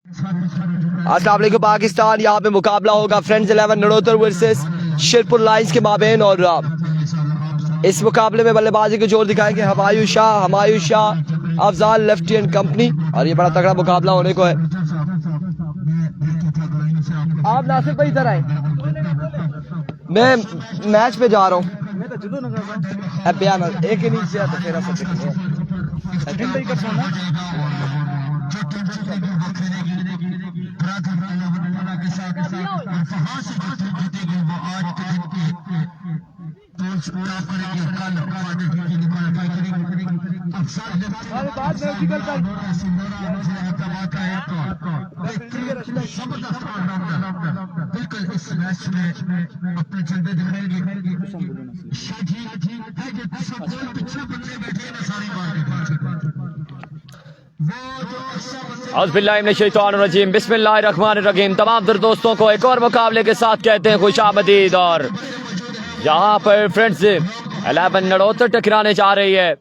अस्सलाम वालेकुम पाकिस्तान। यहाँ पे मुकाबला होगा फ्रेंड्स 11 नड़ोतर वर्सेस शिरपुर लाइंस के माबेन और इस मुकाबले में बल्लेबाजी को जोर दिखाएंगे Humayun Shah, Afzal lefty and company और ये बड़ा तगड़ा मुकाबला होने को है। आप नासिर भाई इधर आए, मैं मैच पे जा रहा हूँ। एक इनिंग से तो फिर बिल्कुल इस मैच में अपने जलवे दिखाएंगे। औज़ुबिल्लाहिमिनश्शैतानिर्रजीम बिस्मिल्लाहिर्रहमानिर्रहीम। तमाम दर दोस्तों को एक और मुकाबले के साथ कहते हैं खुशामदीद। और यहाँ पर फ्रेंड्स 11 नड़ोतर टकराने जा रही है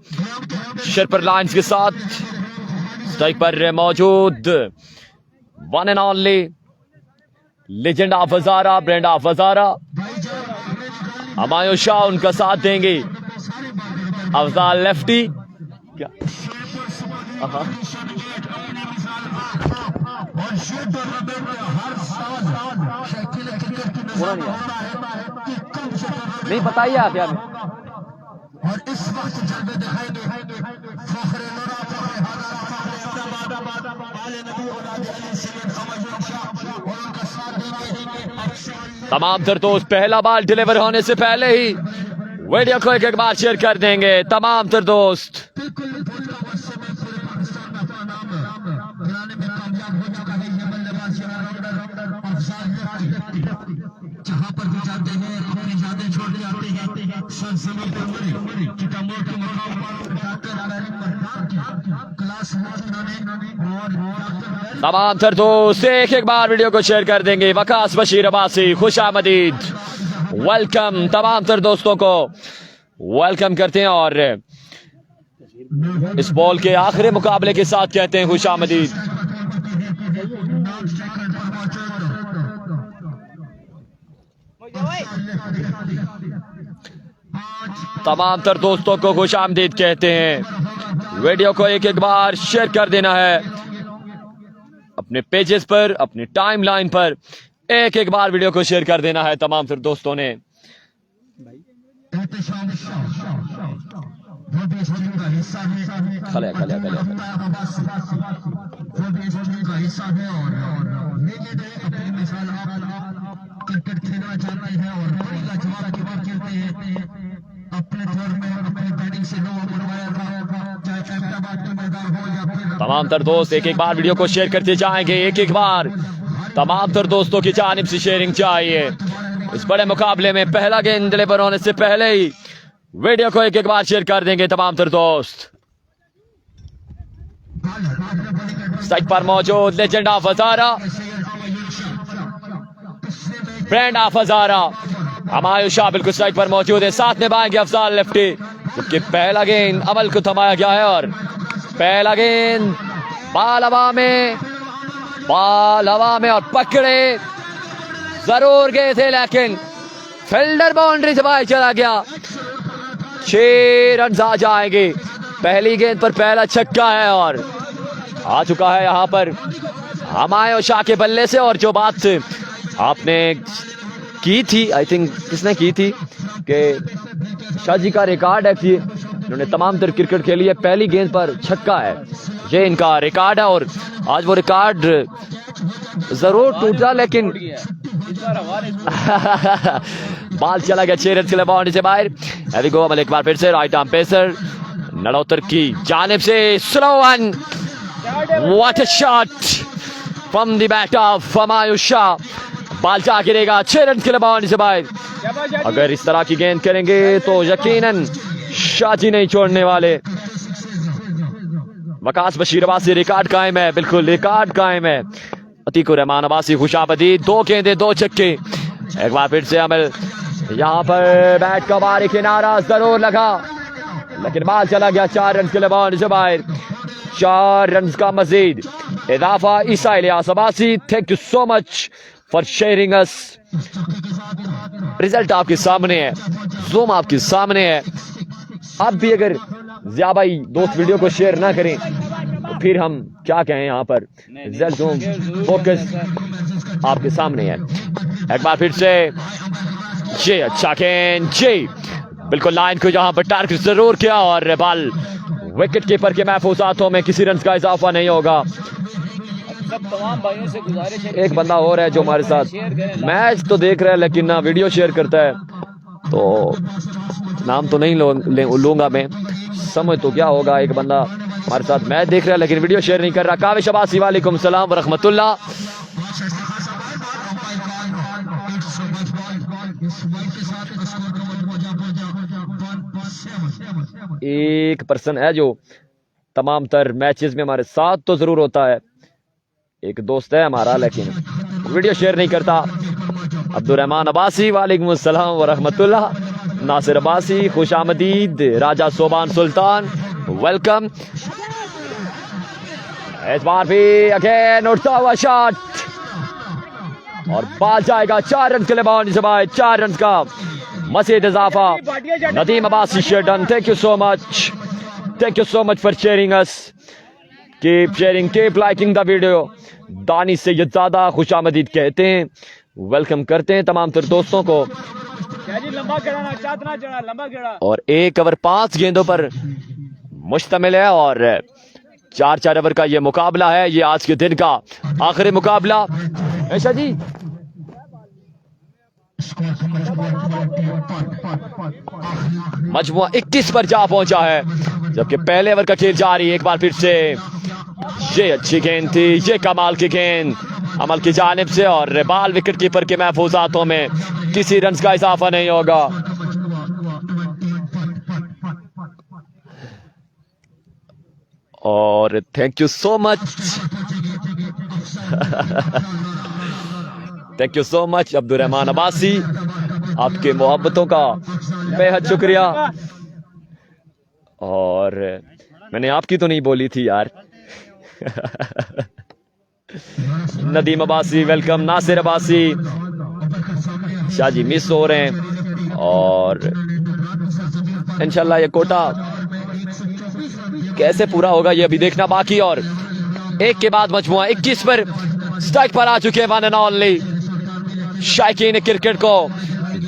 शिरपुर लाइंस के साथ। स्ट्राइक पर मौजूद one and only legend of Hazara, brand of Hazara, Humayun Shah उनका साथ देंगे। अफजाल लेफ्टी क्या नहीं बताइए आप यार। और इस वक्त जलवे दिखाएंगे तमाम तर दोस्त पहला बाल डिलीवर होने से पहले ही वीडियो को एक बार शेयर कर देंगे तमाम तर दोस्त। जहां पर भी जाते हैं अपनी यादें छोड़ जाते हैं। तमाम तर दोस्त एक बार वीडियो को शेयर कर देंगे। वकास बशीर अब्बासी खुशामदीद, वेलकम तमाम तर दोस्तों को वेलकम करते हैं और इस बॉल के आखिरी मुकाबले के साथ कहते हैं खुशामदीद। तमाम तर दोस्तों को खुशामदीद कहते हैं। वीडियो को एक बार शेयर कर देना है अपने पेजेस पर, अपनी टाइमलाइन पर एक बार वीडियो को शेयर कर देना है तमाम तर दोस्तों ने। खले क्रिकेट खेलना चाहते हैं और बड़ी लाजवाब खेलते हैं। अपने दौर में अपनी बैटिंग से चाहे अहमदाबाद के मैदान हो या फिर तमाम तर दोस्त एक बार वीडियो को शेयर करते जाएंगे। एक बार तमाम तर दोस्तों की जानिब से शेयरिंग चाहिए। इस बड़े मुकाबले में पहला गेंद डिलीवर होने से पहले ही वीडियो को एक बार शेयर कर देंगे तमाम तर दोस्त। स्ट्राइक पर मौजूद legend of Hazara, brand of Hazara, Humayun Shah बिल्कुल स्ट्राइक पर मौजूद है। साथ में बाएंगे अफजाल लेफ्टी, जबकि पहला गेंद अमल को थमाया गया है और पहला गेंद बाल हवा में और पकड़े जरूर गए थे लेकिन फील्डर बाउंड्री से बाहर चला गया। 6 रन आ जाएंगे। पहली गेंद पर पहला छक्का है और आ चुका है यहाँ पर हमायूं शाह के बल्ले से। और जो बात आपने की थी, आई थिंक किसने की थी कि शाह जी का रिकॉर्ड है कि इन्होंने तमाम तर क्रिकेट खेली है, पहली गेंद पर छक्का है, ये इनका रिकॉर्ड है। और आज वो रिकॉर्ड जरूर टूटा लेकिन बाल चला गया 6 रन के लिए बाउंड्री से बाहर। अभी गो अमल एक बार फिर से राइट आर्म पेसर नड़ोतर की जानिब से slow one, what a shot from the bat of Humayun Shah. बाल जा गिरेगा 6 रन के लिए बाउंड्री से बाहर। अगर इस तरह की गेंद करेंगे तो यकीनन शाह जी नहीं छोड़ने वाले। वकास बशीर अब्बासी रिकॉर्ड कायम है, बिल्कुल रिकॉर्ड कायम है। अतीकुर रहमान अब्बासी खुशामदीद, 2 गेंदे 2 छक्के। एक बार फिर से अमल यहाँ पर बैट का बारी किनारा जरूर लगा लेकिन बाल चला गया 4 रन के लिए बाउंड्री से बाहर। 4 रन का मजीद इदाफा Isa Ilyas Abbasi, thank you so much for sharing us. Result आपके सामने है, जूम आपके सामने है। आप भी अगर ज़िया भाई दोस्त वीडियो को शेयर ना करें तो फिर हम क्या कहें। यहाँ पर रिजल्ट जूम फोकस आपके सामने है। एक बार फिर से जी अच्छा गेंद, जी बिल्कुल लाइन को यहाँ पर टारगेट जरूर किया और बॉल विकेट कीपर के महफूज हाथों में, किसी रन का इजाफा नहीं होगा। सब तमाम भाइयों से गुजारिश है, एक बंदा और है जो हमारे साथ मैच तो देख रहा है लेकिन ना वीडियो शेयर करता है, तो नाम तो नहीं लूंगा मैं, समझ तो क्या होगा। एक बंदा हमारे साथ मैच देख रहा है लेकिन वीडियो शेयर नहीं कर रहा। काविश अब्बासी, वालेकुम सलाम व रहमतुल्लाह। एक पर्सन है जो तमाम तर मैचेस में हमारे साथ तो जरूर होता है, एक दोस्त है हमारा लेकिन वीडियो शेयर नहीं करता। अब्दुर्रहमान अब्बासी, वालेकुम अस्सलाम व रहमतुल्लाह। नासिर अब्बासी, खुश आमदीद। राजा सोबान सुल्तान, वेलकम। इस बार भी अगेन उठता हुआ शॉट और बॉल जाएगा 4 रन के लिए बाउंड्री से बाहर। 4 रन का मजीद इजाफा। नदीम अब्बासी शेडन, thank you so much, thank you so much for sharing us. Keep sharing, keep liking the video. दानी से ये ज्यादा खुश आमदीद कहते हैं, वेलकम करते हैं तमाम तर दोस्तों को। और 1 ओवर 5 गेंदों पर मुश्तमिल है और 4 ओवर का ये मुकाबला है। ये आज के दिन का आखिरी मुकाबला। ऐशा जी मजमुआ 21 पर जा पहुंचा है जबकि पहले ओवर का खेल जारी। एक बार फिर से ये अच्छी गेंद थी, ये कमाल की गेंद अमल की जानिब से और बॉल विकेट कीपर के महफूज हाथों में, किसी रन का इजाफा नहीं होगा। और thank you so much thank you so much Abdurrahman Abbasi, आपके मोहब्बतों का बेहद शुक्रिया। और मैंने आपकी तो नहीं बोली थी यार। नदीम अब्बासी वेलकम, नासिर अब्बासी, शाह जी मिस हो रहे हैं और इंशाल्लाह ये कोटा कैसे पूरा होगा ये अभी देखना बाकी। और एक के बाद मजमुआ 21 पर स्ट्राइक पर आ चुके हैं वन एंड ओनली शायकीन क्रिकेट को,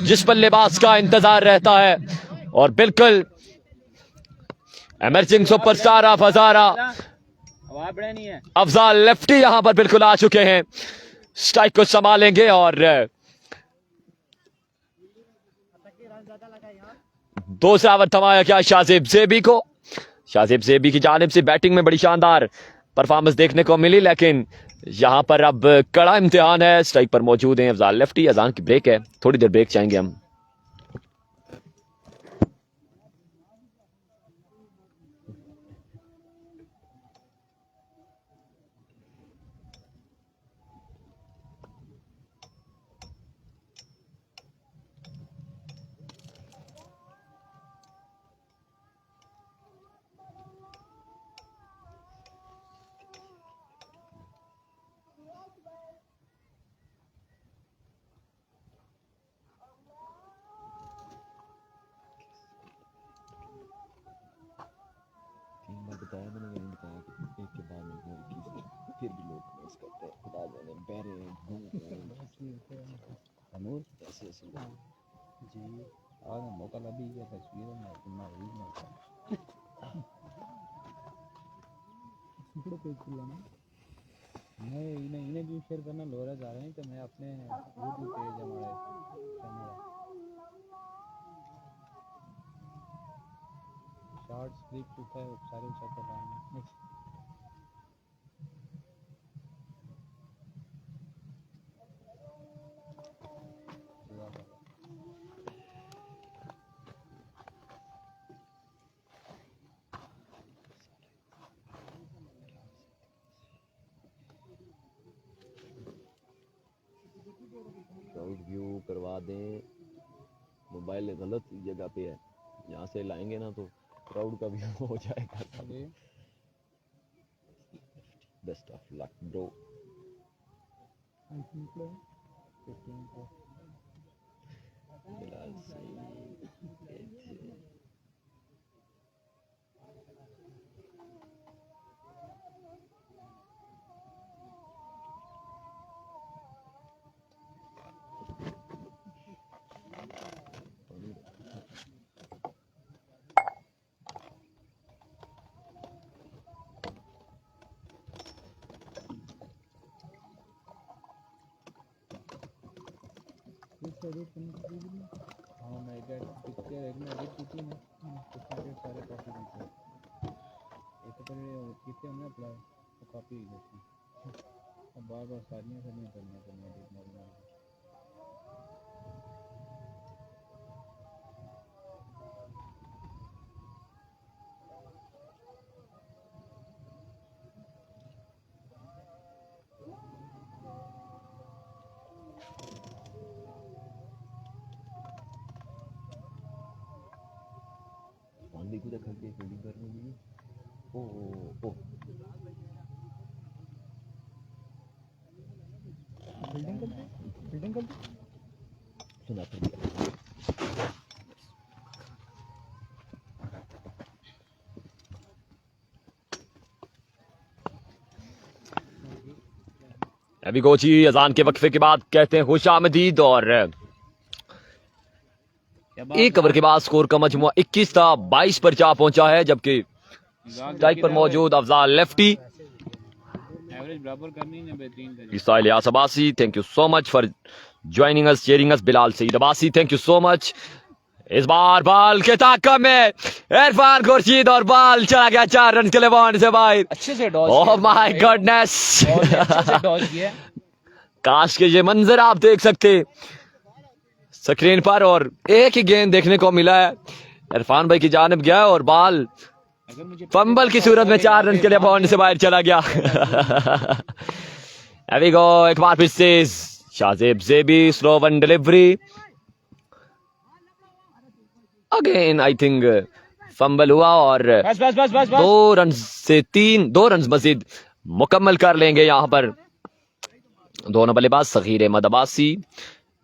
जिस पर लिबास का इंतजार रहता है। और बिल्कुल emerging superstar of Hazara Afzal lefty यहां पर बिल्कुल आ चुके हैं, स्ट्राइक को संभालेंगे। और दूसरा ओवर थमाया क्या शाहजेब ज़ेबी को। शाहजेब ज़ेबी की जानिब से बैटिंग में बड़ी शानदार परफॉर्मेंस देखने को मिली, लेकिन यहां पर अब कड़ा इम्तिहान है। स्ट्राइक पर मौजूद हैं अफजाल लेफ्टी। अजान की ब्रेक है, थोड़ी देर ब्रेक चाहेंगे हम। बताया मैंने, नहीं बताया कि एक के बाद में फिर भी लोग मिस करते हैं। खुदा जाने बहरे हनूर ऐसे ऐसे जी आज मौका लगी है तस्वीर में इतना ही मैं इन्हें भी शेयर करना लोरा जा रहे हैं तो मैं अपने यूट्यूब पेज हमारे चैनल शॉर्ट्स क्लिप उठा है सारे उठा कर रहा हूँ। क्राउड व्यू करवा दें, मोबाइल गलत जगह पे है, यहाँ से लाएंगे ना तो क्राउड का व्यू हो जाएगा। Best of luck bro. देखो देखा के फील्डिंग करने के लिए ओ फील्डिंग करते सुना फिर अभी कोची अजान के वक्फे के बाद कहते हैं खुशामदीद और एक ओवर के बाद स्कोर का मजमुआ 21 था 22 पर जा पहुंचा है, जबकि स्ट्राइक पर मौजूद अफजाल लेफ्टी एवरेज बराबर करनी है बेहतरीन इसाइल यास Abbasi, thank you so much for joining us cheering us. Bilal Saeed Abbasi, thank you so much. इस बार बॉल के ताकत में इरफान खुर्शीद और बॉल चला गया 4 रन के लिए बाउंड से बाहर। अच्छे से डॉज ओह माय गॉडनेस, अच्छे से डॉज किया। काश के ये मंजर आप देख सकते स्क्रीन पर, और एक ही गेंद देखने को मिला है, इरफान भाई की जानिब गया और बॉल फंबल की सूरत में 4 रन के लिए बाउंड से बाहर चला गया। अभी गो एक बार फिर से Shahzeb JB, slow one delivery again, I think fumble हुआ और बस बस बस बस 2 रन से 2 रन मजीद मुकम्मल कर लेंगे यहाँ पर दोनों बल्लेबाज। सगीर अहमद अब्बासी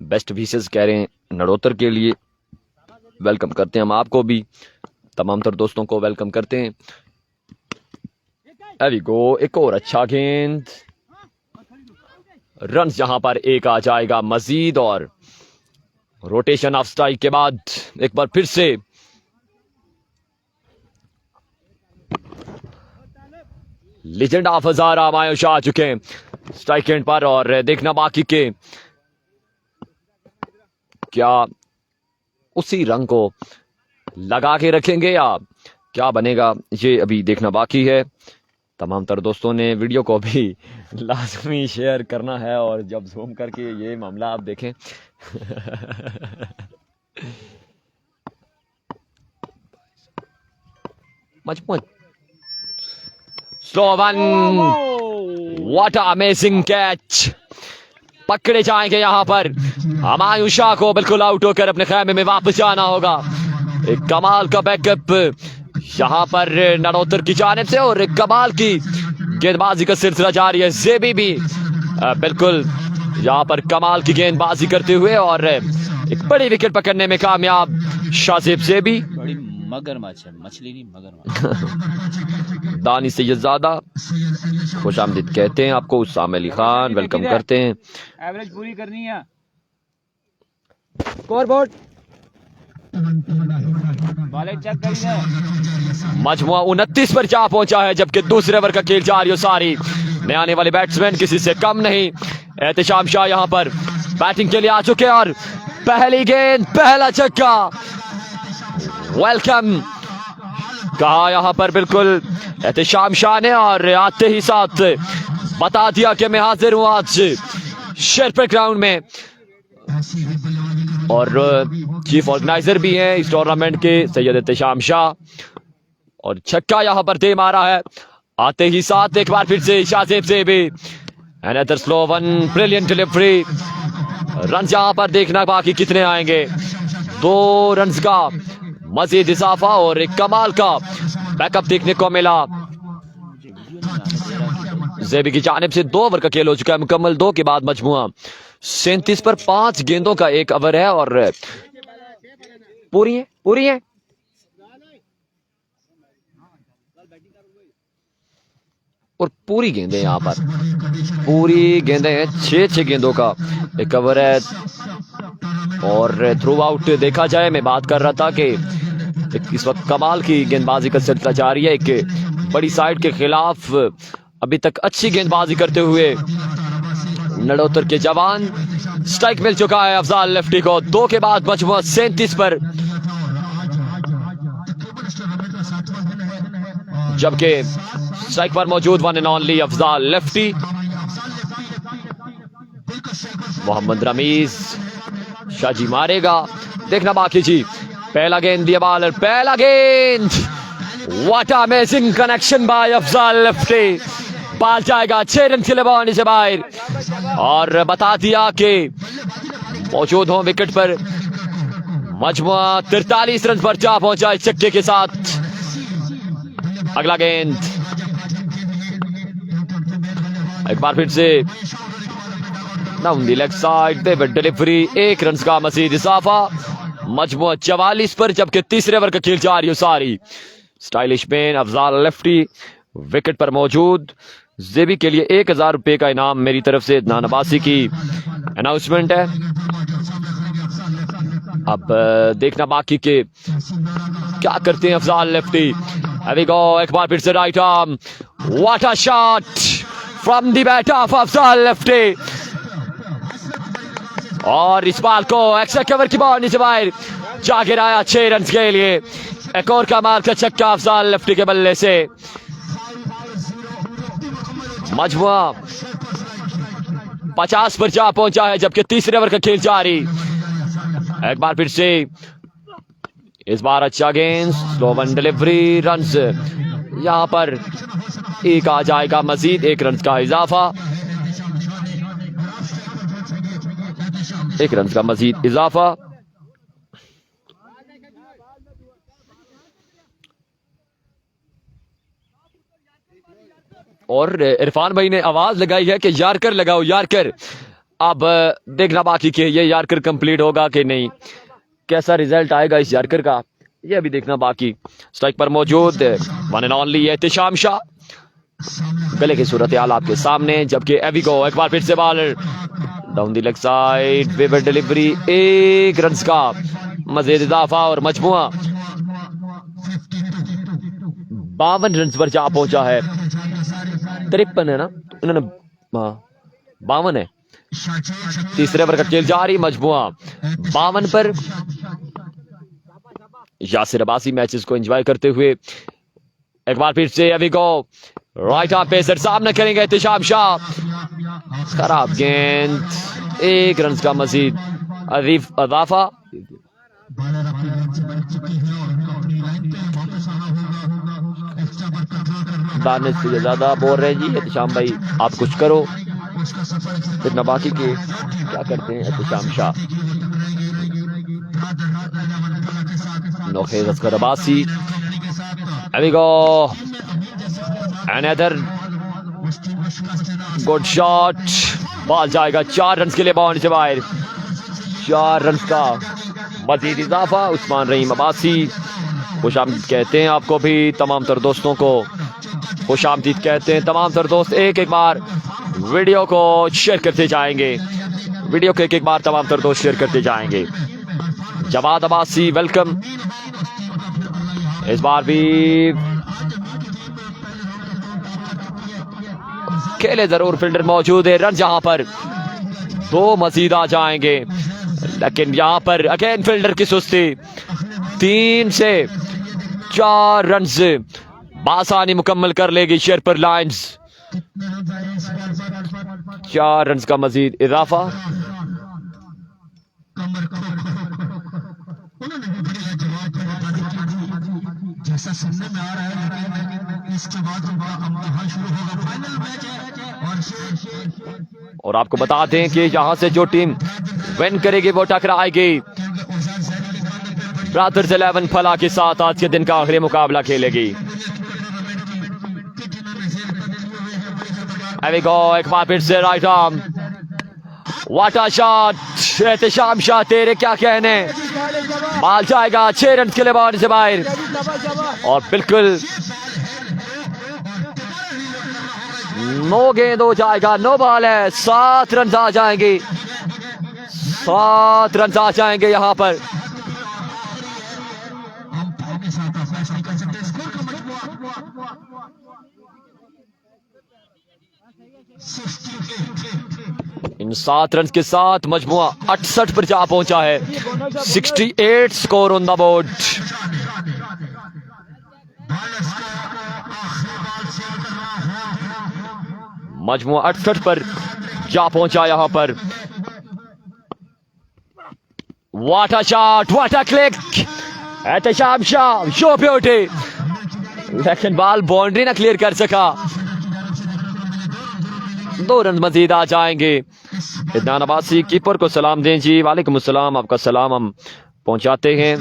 बेस्ट विशेस कह रहे हैं नड़ोतर के लिए, वेलकम करते हैं हम आपको भी, तमाम तर दोस्तों को वेलकम करते हैं। अभी गो एक और अच्छा गेंद, रन यहां पर एक आ जाएगा मजीद और रोटेशन ऑफ स्ट्राइक के बाद एक बार फिर से लीजेंड ऑफ हजारा मायूस आ चुके हैं स्ट्राइक एंड पर, और देखना बाकी के क्या उसी रंग को लगा के रखेंगे या क्या बनेगा, ये अभी देखना बाकी है। तमाम तर दोस्तों ने वीडियो को भी लाजमी शेयर करना है और जब जूम करके ये मामला आप देखें मजमून slow one, what amazing catch, पकड़े जाएंगे यहां पर। हमायूं शाह को बिल्कुल आउट होकर अपने खैमे में वापस जाना होगा। एक कमाल का बैकअप यहां पर नड़ोतर की जानिब से और एक कमाल की गेंदबाजी का सिलसिला जारी है। जेबी भी बिल्कुल यहां पर कमाल की गेंदबाजी करते हुए और एक बड़ी विकेट पकड़ने में कामयाब शाजिब जेबी। बड़ी मगरमच्छ है, मछली नहीं मगरमच्छ। दानी सैयदजादा खुशामदीद कहते हैं आपको, उसाम अली खान वेलकम करते हैं। एवरेज पूरी करनी है। स्कोरबोर्ड बॉलें चेक करिए। मजमुआ 29 पर जा पहुंचा है, जबकि दूसरे ओवर का खेल जारी है। सारी नए आने वाले बैट्समैन किसी से कम नहीं। एहतिशाम शाह यहां पर बैटिंग के लिए आ चुके हैं और पहली गेंद पहला छक्का, वेलकम कहा यहां पर बिल्कुल एहतिशाम शाह ने, और आते ही साथ बता दिया कि मैं हाजिर हूं आज शेरपुर ग्राउंड में, और चीफ ऑर्गेनाइजर भी हैं इस टूर्नामेंट के सैयद एहतिशाम शाह, और छक्का यहां पर दे मारा है। आते ही साथ एक बार फिर से Shahzeb JB, another slow one, brilliant delivery. Run यहां पर देखना बाकी कितने आएंगे। 2 रन का मजीद इजाफा और एक कमाल का बैकअप देखने को मिला। जेबी की जानिब से 2 ओवर का खेल हो चुका है मुकम्मल। 2 के बाद मजमुआ 37 पर 5 गेंदों का 1 ओवर है और पूरी है और पूरी गेंदें यहाँ पर पूरी गेंदें हैं। 6 गेंदों का 1 ओवर है और थ्रू आउट देखा जाए, मैं बात कर रहा था कि इस वक्त कमाल की गेंदबाजी का सिलसिला जारी है। एक बड़ी साइड के खिलाफ अभी तक अच्छी गेंदबाजी करते हुए नड़ोतर के जवान। स्ट्राइक मिल चुका है अफजाल लेफ्टी को। 2 के बाद मजमुआ 37 पर, जबकि स्ट्राइक पर मौजूद one and only Afzal lefty. Mohammad Rameez Shaji मारेगा, देखना बाकी जी। पहला गेंद दिया बॉलर, पहला गेंद, what amazing connection by Afzal lefty. Ball जाएगा 6 रन के लिए बाउंड्री से बाहर और बता दिया कि मौजूद हो विकेट पर। मजमुआ 43 रन पर जा पहुंचा इस छक्के के साथ। अगला गेंद एक बार फिर से डाउन द लेग साइड पे डिलीवरी, 1 रन का मजीद इजाफा। मजमुआ 44 पर, जबकि तीसरे ओवर का खेल जारी है सारी। Stylish man Afzal lefty wicket पर मौजूद। जेबी के लिए 1000 रुपए का इनाम मेरी तरफ से नानबासी की अनाउंसमेंट है। अब देखना बाकी के क्या करते हैं अफजाल लेफ्टी। अभी गो एक बार फिर से right arm, what a shot from the bat of Afzal lefty और इस बॉल को एक्स्ट्रा कवर की बाउंड्री से बाहर जा गिराया 6 रन के लिए। एक और कमाल का छक्का अफजाल लेफ्टी के बल्ले से। मजमुआ 50 पर जा पहुंचा है, जबकि तीसरे ओवर का खेल जारी। एक बार फिर से इस बार अच्छा गेंद, स्लो वन डिलीवरी, रन्स यहां पर 1 आ जाएगा, मजीद 1 रन का इजाफा। 1 रन का मजीद इजाफा। और इरफान भाई ने आवाज लगाई है कि यार्कर लगाओ, यार्कर। अब देखना बाकी के ये यार्कर कंप्लीट होगा कि नहीं, कैसा रिजल्ट आएगा इस यार्कर का, ये अभी देखना बाकी। स्ट्राइक पर मौजूद one and only Ehtisham Shah. गले की सूरत हाल आपके सामने, जबकि एविगो एक बार फिर से bowler down the leg side, vivid delivery, 1 run का मजीद इजाफा और मजमुआ 52 रन पर जा पहुंचा है। 53 है ना, उन्होंने 52 है। तीसरे ओवर का खेल जारी, मजमुआ 52 पर। यासिर अब्बासी मैचेस को एंजॉय करते हुए एक बार फिर से अभी को राइट आर्म पेसर सामने करेंगे एहतिशाम शाह। खराब गेंद, 1 रन का मजीद इजाफा। दानिश से ज्यादा बोल रहे जी एहतिशाम भाई, आप कुछ करो। फिर नबाकी के क्या करते हैं एहतिशाम शाह। नोखेज अस्कर अब्बासी, अभी गो अनदर गुड शॉट, बॉल जाएगा 4 रन के लिए बाउंड्री से बाहर। 4 रन का मजीद इजाफा। उस्मान रहीम अब्बासी खुशामदीद कहते हैं आपको भी, तमाम तर दोस्तों को खुशामदीद कहते हैं। तमाम तर दोस्त एक एक बार वीडियो को शेयर करते जाएंगे, वीडियो को एक एक बार तमाम तर दोस्त शेयर करते जाएंगे। जवाद अब्बासी वेलकम। इस बार भी खेले जरूर, फील्डर मौजूद है, रन जहां पर 2 मजीद आ जाएंगे, लेकिन यहां पर अगेन फील्डर की सुस्ती। 3 से 4 रन बासानी मुकम्मल कर लेगी शेरपुर लायंस। 4 रन का मजीद इजाफा। जैसा सुनने में आ रहा है, लेकिन इसके बाद इम्तिहान शुरू होगा, फाइनल मैच है। और आपको बता दें कि यहां से जो टीम विन करेगी वो टकराएगी ब्रदर्स 11 फला के साथ। आज के दिन का आखिरी मुकाबला खेलेगी। There we go, एक बार फिर से right arm, what a shot. Ehtisham Shah, तेरे क्या कहने, बाल जाएगा 6 रन के लिए बाउंड्री से बाहर, और बिल्कुल 9 गेंद हो जाएगा, 9 बॉल है, 7 रन आ जाएंगे, 7 रन आ जाएंगे यहाँ पर। इन 7 रन के साथ मजमुआ 68 पर जा पहुंचा है। 68 स्कोर ऑन द बोर्ड। मजमुआ 68 पर जा पहुंचा यहां पर। What a shot, what a click, Ehtisham Shah show पे उठे, लेकिन बॉल बाउंड्री ना क्लियर कर सका। 2 रन मजीद आ जाएंगे। इदनान अब्बासी कीपर को सलाम दें जी। वालेकुम अस्सलाम, आपका सलाम हम पहुंचाते हैं।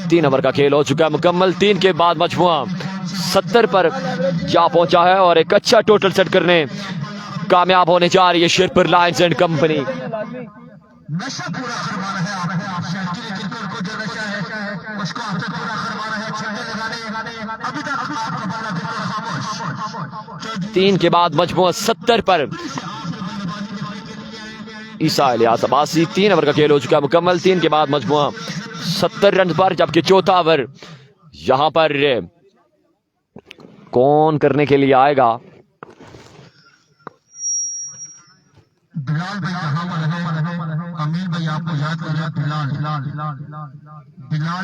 3 ओवर का खेल हो चुका है मुकम्मल। 3 के बाद मजमुआ 70 पर जा पहुंचा है और एक अच्छा टोटल सेट करने कामयाब होने जा रही है शेरपुर लायंस एंड कंपनी। नशा पूरा करवाना है क्रिकेटर को, जो नशा है उसको आपको पूरा करवाना है। छक्के लगाने अभी तक आपका बल्ला बिल्कुल खामोश। 3 के बाद मजमुआ 70 पर। ईसा इलियास अब्बासी, 3 ओवर का खेल हो चुका है मुकम्मल। 3 के बाद मजमुआ 70 रन पर, जबकि चौथा ओवर यहां पर कौन करने के लिए आएगा। बिलाल भाई कहाँ पर है? अमीर भाई आपको याद कर रहा है। बिलाल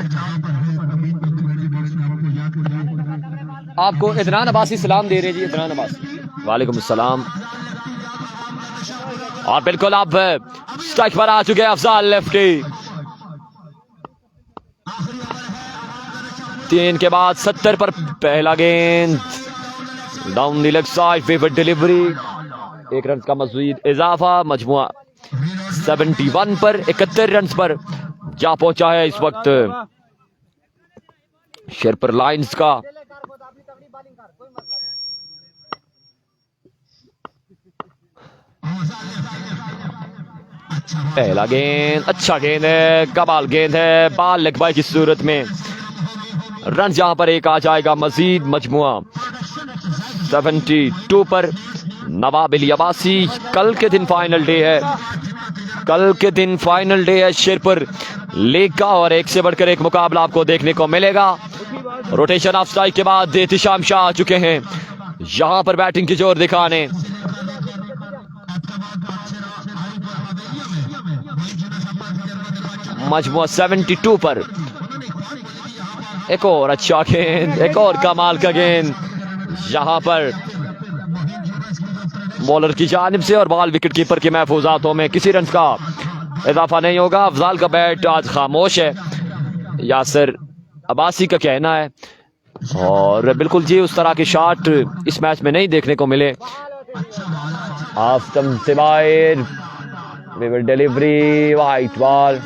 जहाँ पर है, अमीर भाई कमेटी बॉक्स में आपको याद कर रहा है। आपको इदनान अब्बासी सलाम दे रहे जी। इदनान अब्बासी, वालेकुम अस्सलाम। और बिल्कुल अब स्ट्राइक पर आ चुके हैं अफजाल लेफ्टी। 3 के बाद 70 पर पहला गेंद down the leg side, favourite delivery, 1 run का मज़ीद इजाफा। मजमुआ 71 पर 71 रन पर जा पहुंचा है इस वक्त शेरपुर लायंस का। पहला गेंद अच्छा गेंद है, कमाल गेंद है, बाल लेग बाई की सूरत में रन जहां पर 1 आ जाएगा मजीद। मजमुआ 72 पर नवाब अली अब्बासी। कल के दिन फाइनल डे है, कल के दिन फाइनल डे है शेरपुर लीग का, और एक से बढ़कर एक मुकाबला आपको देखने को मिलेगा। रोटेशन ऑफ स्ट्राइक के बाद एहतिशाम शाह आ चुके हैं यहां पर बैटिंग की जोर दिखाने। मजमुआ 72 पर। एक और अच्छा गेंद, एक और कमाल का गेंद यहां पर बॉलर की जानिब से, और बॉल विकेट कीपर के महफूजातों में किसी रन का इजाफा नहीं होगा। अफजाल का बैट आज खामोश है, यासिर अब्बासी का कहना है, और बिल्कुल जी उस तरह के शॉट इस मैच में नहीं देखने को मिले। आफ्टम से बाहर डिलीवरी, वाइट बॉल।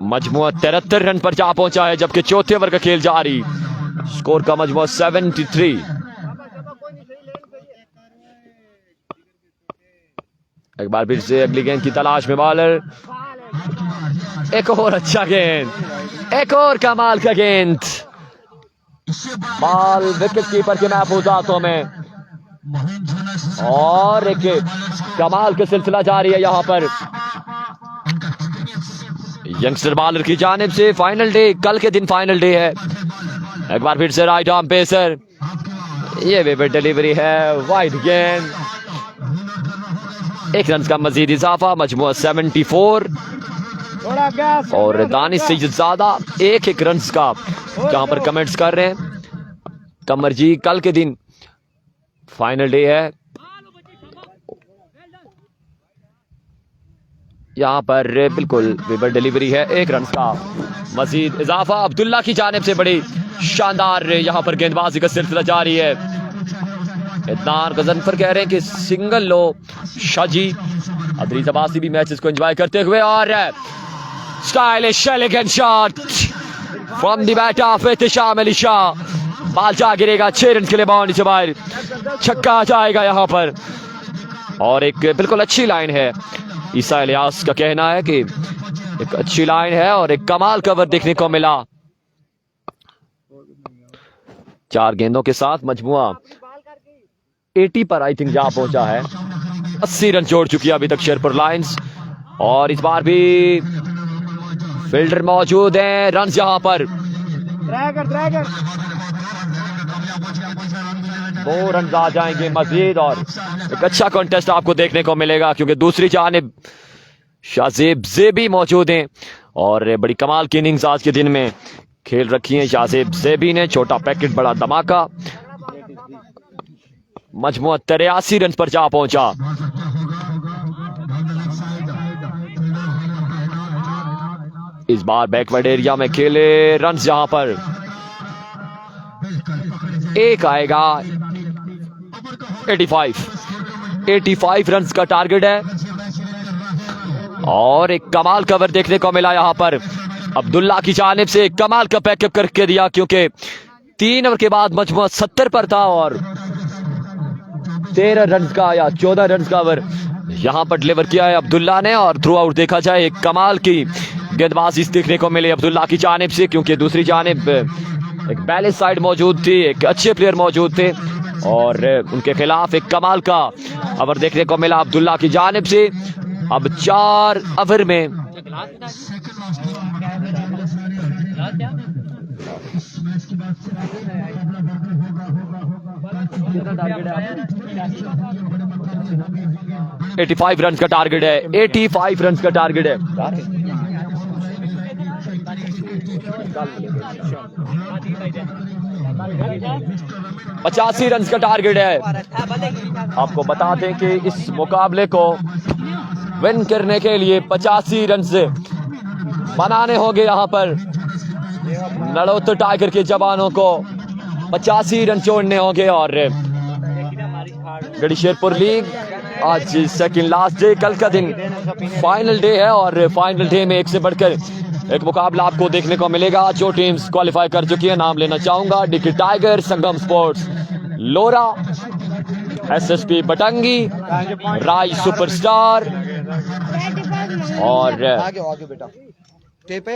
मजमुआ 73 रन पर जा पहुंचा है, जबकि चौथे ओवर का खेल जारी। स्कोर का मजमुआ 73। एक बार फिर से अगली गेंद की तलाश में बॉलर। एक और अच्छा गेंद, एक और कमाल का गेंद, बॉल विकेट कीपर के महफूजातों में, और एक कमाल का सिलसिला जारी है यहां पर यंगस्टर बॉलर की जानिब से। फाइनल डे, कल के दिन फाइनल डे है। एक बार फिर से राइट आर्म पेसर, ये भी डिलीवरी है, वाइड गेंद, 1 रन का मजीद इजाफा। मजमुआ 74 और दानिश से ज्यादा 1 रन का जहां पर कमेंट्स कर रहे हैं। कमर जी, कल के दिन फाइनल डे है, यहाँ पर बिल्कुल विबर डिलीवरी है, 1 रन का मजीद इजाफा। अब्दुल्ला की जानिब से बड़ी शानदार यहाँ पर गेंदबाजी का सिलसिला जारी है। इदनान गजनफर कह रहे हैं कि सिंगल लो शाजी। अदरीज अब्बासी भी मैचेस को एंजॉय करते हुए, और stylish elegant shot from the bat of Ehtisham Ali Shah. बाल जा गिरेगा 6 रन के लिए बाउंड्री से बाहर, छक्का जाएगा यहां पर। और एक बिल्कुल अच्छी लाइन है, ईसा इलियास का कहना है कि एक अच्छी लाइन है और एक कमाल कवर देखने को मिला। 4 गेंदों के साथ मजमुआ 80 पर आई थिंक जा पहुंचा है। 80 रन जोड़ चुकी है अभी तक शेरपुर लायंस, और इस बार भी फील्डर मौजूद हैं। रन यहां पर 2 रन आ जाएंगे मजीद, और एक अच्छा कॉन्टेस्ट आपको देखने को मिलेगा क्योंकि दूसरी जानिब शाहजेब ज़ेबी मौजूद हैं, और बड़ी कमाल की इनिंग्स आज के दिन में खेल रखी है शाहजेब ज़ेबी ने। छोटा पैकेट बड़ा धमाका, मजमुआ 83 रन पर जा पहुंचा। इस बार बैकवर्ड एरिया में खेले रन यहां पर एक आएगा। 85 रन का टारगेट है, और एक कमाल कवर देखने को मिला यहां पर। अब्दुल्ला की जानिब से कमाल का पैकअप करके दिया क्योंकि 3 ओवर के बाद मजमुआ 70 पर था, और 13 रन का या 14 रन का ओवर यहां पर डिलीवर किया है अब्दुल्ला ने। और थ्रू आउट देखा जाए, एक कमाल की गेंदबाजी देखने को मिली अब्दुल्ला की जानिब से, क्योंकि दूसरी जानिब एक बैलेंस साइड मौजूद थी, एक अच्छे प्लेयर मौजूद थे, और उनके खिलाफ एक कमाल का ओवर देखने को मिला अब्दुल्ला की जानिब से। अब 4 ओवर में $85 रन का टारगेट है। 85 रन का टारगेट है। 85 रन का टारगेट है। आपको बता दें कि इस मुकाबले को विन करने के लिए 85 रन से बनाने होंगे। यहाँ पर नड़ोतर टाइगर के जवानों को 85 रन छोड़ने होंगे। और गढ़ी शेरपुर लीग आज सेकंड लास्ट डे, कल का दिन फाइनल डे है, और फाइनल डे में एक से बढ़कर एक मुकाबला आपको देखने को मिलेगा। जो टीम्स क्वालिफाई कर चुकी है नाम लेना चाहूंगा, डिकी टाइगर, संगम स्पोर्ट्स लोरा, एसएसपी बटंगी, राय सुपरस्टार और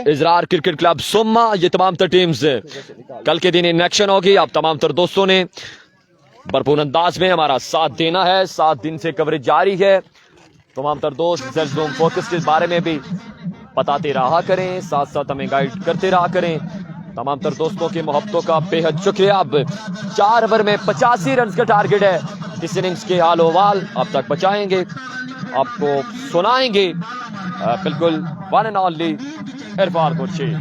इजरार क्रिकेट क्लब सुम्मा। ये तमाम तर टीम्स कल के दिन इन एक्शन होगी। आप तमाम तर दोस्तों ने भरपूर अंदाज में हमारा साथ देना है। 7 दिन से कवरेज जारी है। तमाम तर दोस्त सेल्फ जोन फोकस के बारे में भी बताते रहा करें, साथ साथ हमें गाइड करते रहा करें। तमाम तर दोस्तों की मोहब्बतों का बेहद शुक्रिया। अब 4 ओवर में 85 रन का टारगेट है। इस इनिंग्स के हाल अहवाल अब तक बचाएंगे, आपको सुनाएंगे बिल्कुल one and only Irfan Khurshid.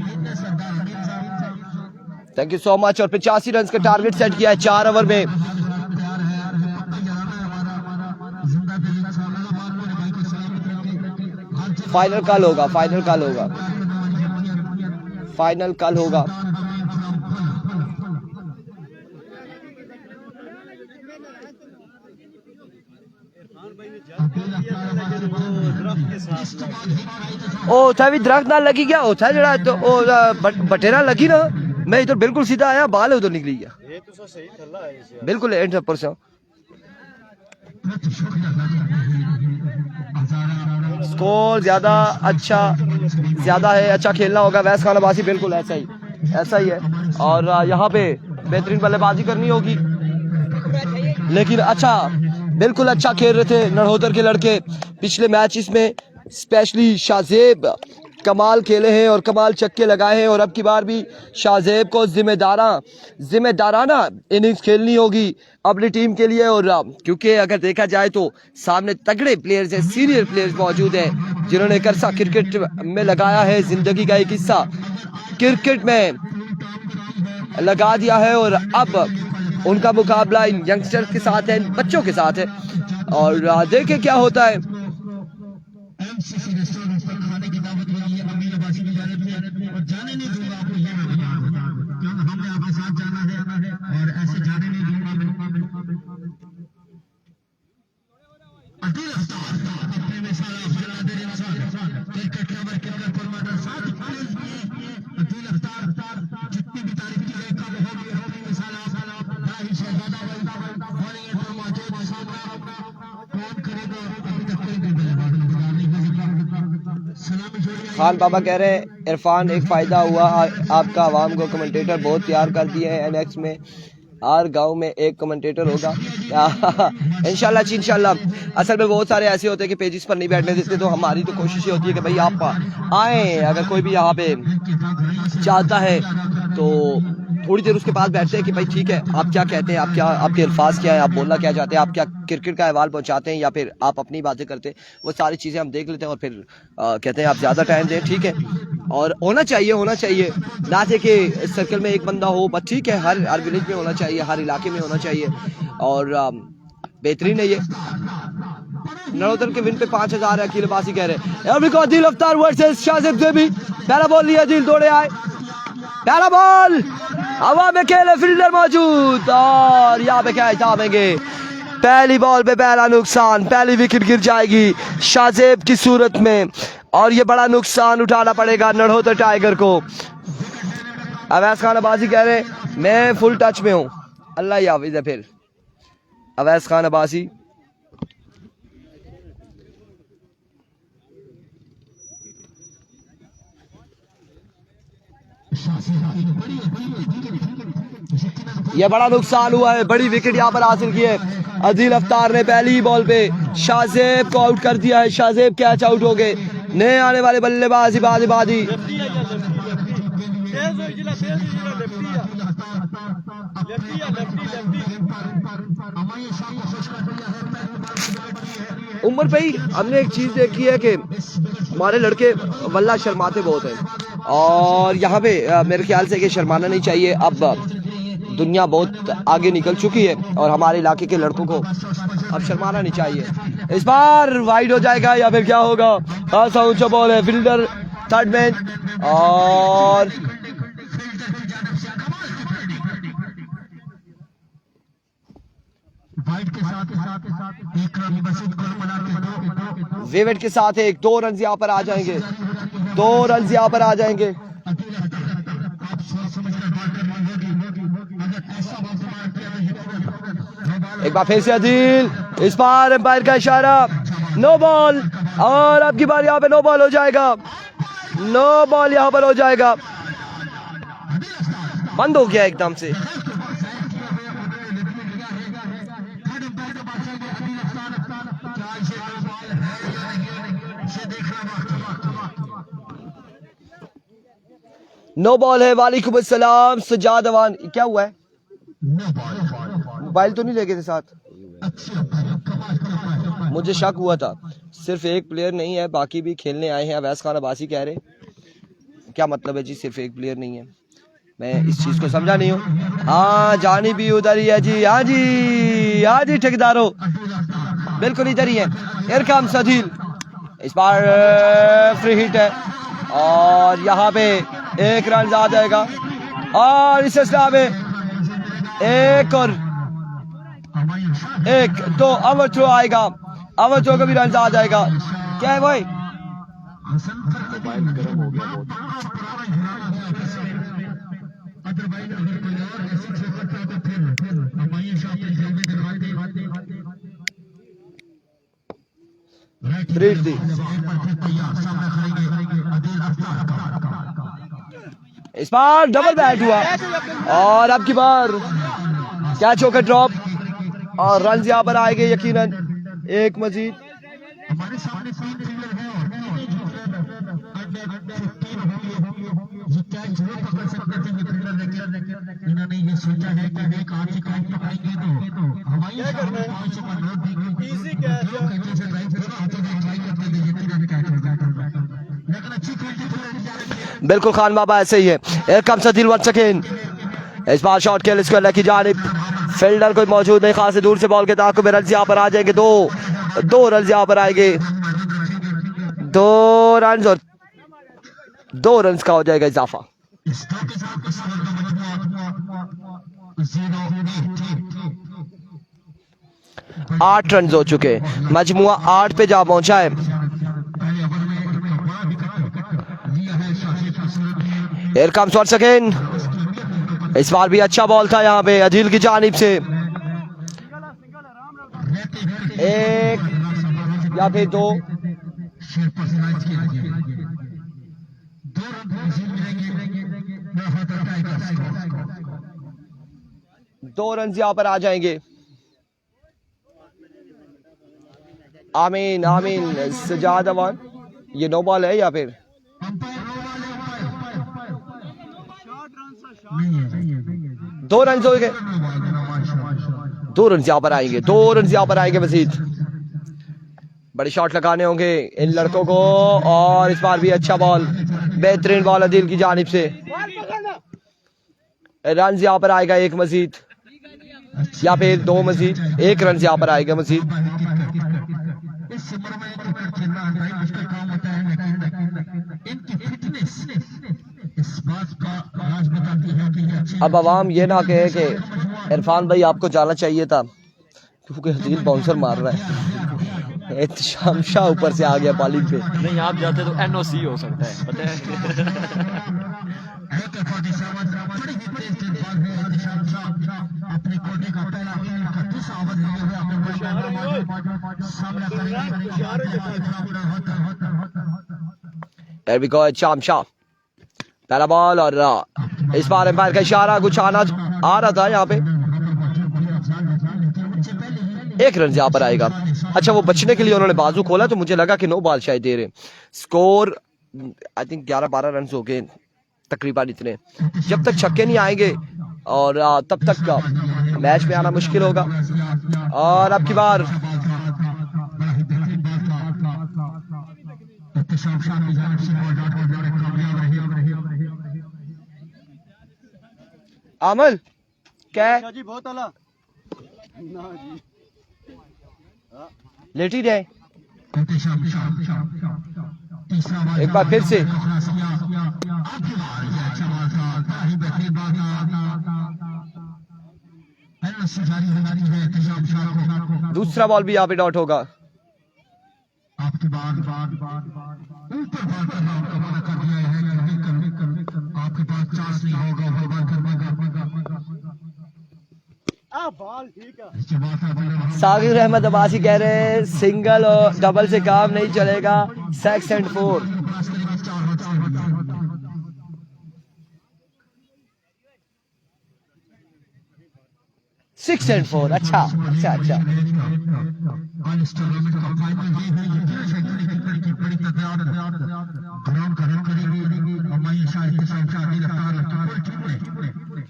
Thank you so much. और 85 रन का टारगेट सेट किया है 4 ओवर में। फाइनल कल होगा, फाइनल कल होगा, फाइनल कल होगा। ओ था भी दरख्त ना लगी गया, था जरा तो बटेरा लगी ना, मैं इधर बिल्कुल सीधा आया, बाल उधर निकली गया। ये तो सही थल्ला है बिल्कुल 100%। स्कोर ज्यादा है, अच्छा खेलना होगा। वैस खान अब्बासी बिल्कुल ऐसा ही है। और यहाँ पे बेहतरीन बल्लेबाजी करनी होगी, लेकिन बिल्कुल अच्छा खेल रहे थे नड़होतर के लड़के पिछले मैचेस में। स्पेशली शाहजेब कमाल खेले हैं और कमाल छक्के लगाए हैं। और अब की बार भी शाहजेब को जिम्मेदाराना इनिंग्स खेलनी होगी अपनी टीम के लिए। और क्योंकि अगर देखा जाए तो सामने तगड़े प्लेयर्स हैं, सीनियर प्लेयर्स मौजूद हैं, जिन्होंने कर्सा क्रिकेट में लगाया है, जिंदगी का एक हिस्सा क्रिकेट में लगा दिया है। और अब उनका मुकाबला इन यंगस्टर के साथ है, इन बच्चों के साथ है। और देखें क्या होता है। खान बाबा कह रहे हैं इरफान एक फ़ायदा हुआ आपका, आवाम को कमेंटेटर बहुत तैयार कर दिए हैं। एनएक्स में हर गांव में एक कमेंटेटर होगा इंशाल्लाह जी इंशाल्लाह। असल में बहुत सारे ऐसे होते हैं कि पेजेस पर नहीं बैठने देते, तो हमारी तो कोशिश ये होती है कि भाई आप आएँ, अगर कोई भी यहाँ पे चाहता है तो थोड़ी देर उसके पास बैठते हैं कि भाई ठीक है आप क्या कहते हैं, आप क्या, आपके अल्फाज क्या है, आप बोलना क्या चाहते हैं, आप क्या क्रिकेट का अहवाल पहुंचाते हैं या फिर आप अपनी बातें करते हैं, वो सारी चीज़ें हम देख लेते हैं और फिर कहते हैं आप ज़्यादा टाइम दें, ठीक है। और होना चाहिए ना थे कि सर्कल में एक बंदा हो, बस ठीक है, हर विलेज में होना चाहिए, हर इलाके में होना चाहिए और बेहतरीन है ये। नरोत्तर के विन पे 5000 है, अकील अब्बासी कह रहे हैं। दिल अफ्तार वर्सेस शाजिब ज़ेबी, पहला बॉल लिया, दिल दौड़े आए, पहला बॉल हवा में खेले, फील्डर मौजूद और यहाँ पे क्या हिसाबेंगे। पहली बॉल पे पहला नुकसान, पहली विकेट गिर जाएगी शाजेब की सूरत में और ये बड़ा नुकसान उठाना पड़ेगा नड़ोतर टाइगर को। अवैस खान अब्बासी कह रहे मैं फुल टच में हूँ, अल्लाह हाफिज़ है। फिर अवैस खान अब्बासी ये बड़ा नुकसान हुआ है, बड़ी विकेट यहाँ पर हासिल की है अदील अफ्तार ने। पहली बॉल पे शाजेब को आउट कर दिया है, शाजेब कैच आउट हो गए। नए आने वाले बल्लेबाज इबादी उम्र पे ही हमने एक चीज देखी है कि हमारे लड़के वल्ला शर्माते बहुत हैं और यहाँ पे मेरे ख्याल से कि शर्माना नहीं चाहिए। अब दुनिया बहुत आगे निकल चुकी है और हमारे इलाके के लड़कों को अब शर्माना नहीं चाहिए। इस बार वाइड हो जाएगा या फिर क्या होगा। खासा ऊंचा बॉल है, फील्डर थर्ड मैन और वेवेट के साथ एक 2 रन यहाँ पर आ जाएंगे, 2 रन यहाँ पर आ जाएंगे। एक बार फिर से अदील, इस बार एम्पायर का इशारा, नो बॉल और अब की बार यहाँ पे नो बॉल हो जाएगा, नो बॉल यहाँ पर हो जाएगा। बंद हो गया एकदम से। नो बॉल है। वालेकुम अस्सलाम सजाद अवान, क्या हुआ है? मोबाइल तो नहीं लेके थे साथ? मुझे शक हुआ था, सिर्फ एक प्लेयर नहीं है, बाकी भी खेलने आए हैं। अवैस खान अब्बासी कह रहे क्या मतलब है जी, सिर्फ एक प्लेयर नहीं है? मैं इस चीज को समझा नहीं हूँ। हाँ जानी भी उधर ही है जी, हाँ जी, हाँ जी ठेकेदारों बिल्कुल इधर ही है। हियर कम्स अदील, इस बार फ्री हिट है और यहाँ पे 1 रन आ जाएगा और इस सिलसिला में 1 और 1 2 ओवर थ्रो आएगा, ओवर थ्रो का भी रन आ जाएगा। क्या है भाई? इस बार डबल बैट हुआ और अब की बार कैच होकर ड्रॉप और रन यहाँ पर आएंगे यकीनन 1 मजीद। इन्होंने ये सोचा है कि एक आधी काट पकड़ेंगे तो हवाई इजी कैच लेकिन अच्छी बिल्कुल खान बाबा ऐसे ही है। एक कम से दिल वन सेकेंड, इस बार शॉट खेल इसको अल्लाह की जानिब, फील्डर कोई मौजूद नहीं, खास दूर से बॉल के ताक़ुब में रन यहाँ पर आ जाएंगे, 2 रन यहाँ पर आएंगे, 2 रन और 2 रन का हो जाएगा इजाफा। 8 रन हो चुके, मजमुआ 8 पे जा पहुंचा है। Here comes once again, इस बार भी अच्छा बॉल था यहाँ पे अदिल की जानिब से, एक या फिर दो, दो रन यहाँ पर आ जाएंगे। आमीन आमीन सजाद अवान, ये नो बॉल है या फिर 2 रन हो गए, 2 रन यहाँ पर आएंगे, 2 रन यहाँ पर आएंगे मजीद। बड़ी शॉट लगाने होंगे इन लड़कों को, और इस बार भी अच्छा बॉल, बेहतरीन बॉल अदिल की जानिब से। रन यहाँ पर आएगा एक मजीद या फिर 2 मजीद, 1 रन यहाँ पर आएगा मजीद। अब अवाम ये ना कहे कि इरफान भाई आपको जाना चाहिए था, क्योंकि अदिल बाउंसर मार रहा है। एहतशाम शाह ऊपर से आ गया बॉलिंग पे। नहीं आप जाते तो NOC हो सकता है, पता है। There we go, Ehtesham Shah पहला बॉल, और इस बार एम्पायर का इशारा कुछ आना आ रहा था यहाँ पे। 1 रन यहाँ पर आएगा। अच्छा वो बचने के लिए उन्होंने बाजू खोला तो मुझे लगा कि नो बॉल शायद दे रहे। स्कोर आई थिंक 11-12 रन हो गए तकरीबन इतने। जब तक छक्के नहीं आएंगे और तब तक का मैच में आना मुश्किल होगा। और अब की बार आमल क्या जी बहुत आला लेटी रहे एक बार फिर से। दूसरा बॉल भी यहाँ पे डॉट होगा। आपके बाद ऊपर बाल करना आपका मना कर दिया है, आपके पास चांस नहीं होगा। बॉल ठीक है। सागिर अहमद अब्बासी कह रहे हैं सिंगल और डबल से काम नहीं चलेगा, 6 and 4। सिक्स एंड 4 अच्छा अच्छा अच्छा।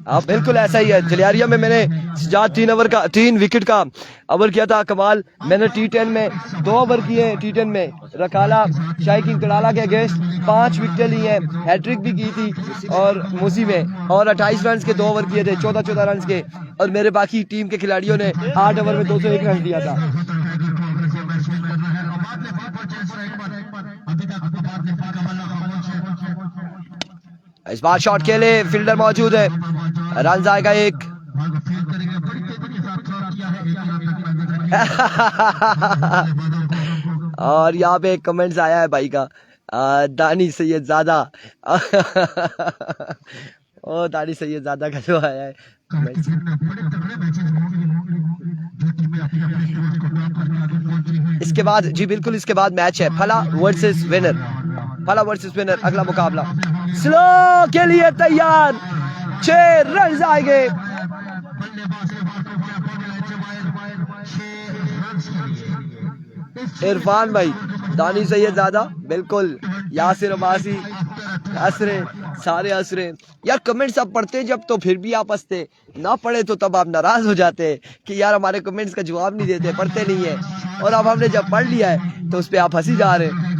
हाँ बिल्कुल ऐसा ही है। जलियारिया में मैंने सजाद 3 विकेट का ओवर किया था कमाल। मैंने T10 में 2 ओवर किए, T10 में रकाला शाही किंग कड़ाला के अगेंस्ट 5 विकेटें ली हैं, हैट्रिक भी की थी और मूसी में, और 28 रन के 2 ओवर किए थे, 14 रन के। और मेरे बाकी टीम के खिलाड़ियों ने 8 ओवर में 201 रन दिया था। इस बार शॉट के लिए फील्डर मौजूद है, रन आएगा 1। और यहाँ पे एक कमेंट्स आया है भाई का, दानी सैयद ज़ादा। ओ दानी सैयद ज़ादा का जो आया है कमेंट्स। इसके बाद जी बिल्कुल इसके बाद मैच है फला वर्सेस विनर, फला वर्सेस विनर अगला मुकाबला। स्लो के लिए तैयार, 6 रन आएंगे। इरफान भाई, दानी सैयद ज़ादा, बिल्कुल यासिर अब्बासी, असरे, सारे असरे। यार कमेंट्स आप पढ़ते जब तो फिर भी आप हंसते, ना पढ़े तो तब आप नाराज हो जाते कि यार हमारे कमेंट्स का जवाब नहीं देते, पढ़ते नहीं है। और अब हमने जब पढ़ लिया है तो उस पर आप हंसी जा रहे हैं।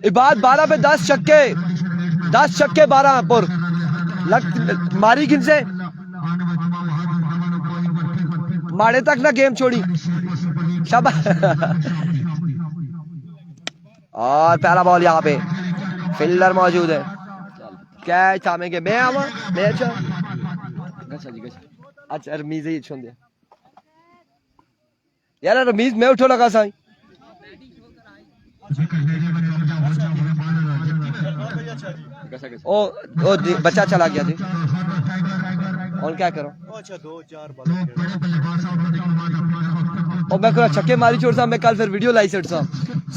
इबाद 12 पे 10 छक्के, 10 छक्के 12 पर मारी किन से माड़े तक ना गेम छोड़ी शाबाश। और पहला बॉल यहाँ पे फील्डर मौजूद है। कैच थामेंगे मैं आवा मैं अच्छा गच्छा जी गच्छा अच्छा रमीज ही छोड़ दिया यार रमीज मैं उठो लगा साई गच्छा गच्छा ओ बच्चा चला गया जी और क्या करो अच्छा 2-4 बालों और मैं कोई छक्के मारी छोड़ सा मैं कल फिर वीडियो लाई सेट सा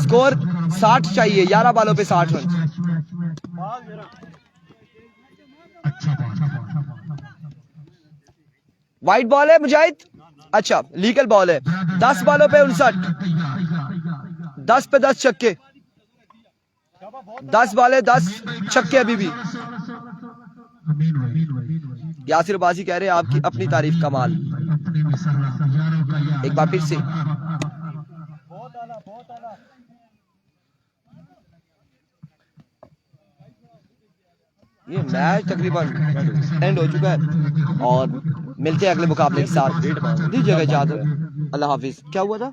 स्कोर 60 चाहिए 11 बालों पे 60 रन वाइट बॉल है मुजाहिद अच्छा लीगल बॉल है 10 बालों पे 59 10 पे 10 छक्के 10 बाले 10 छक्के अभी भी यासिर बाजी कह रहे हैं आपकी अपनी तारीफ कमाल एक बार फिर से ये मैच तकरीबन एंड हो चुका है और मिलते हैं अगले मुकाबले के साथ दीजिएगा इजाजत अल्लाह हाफिज क्या हुआ था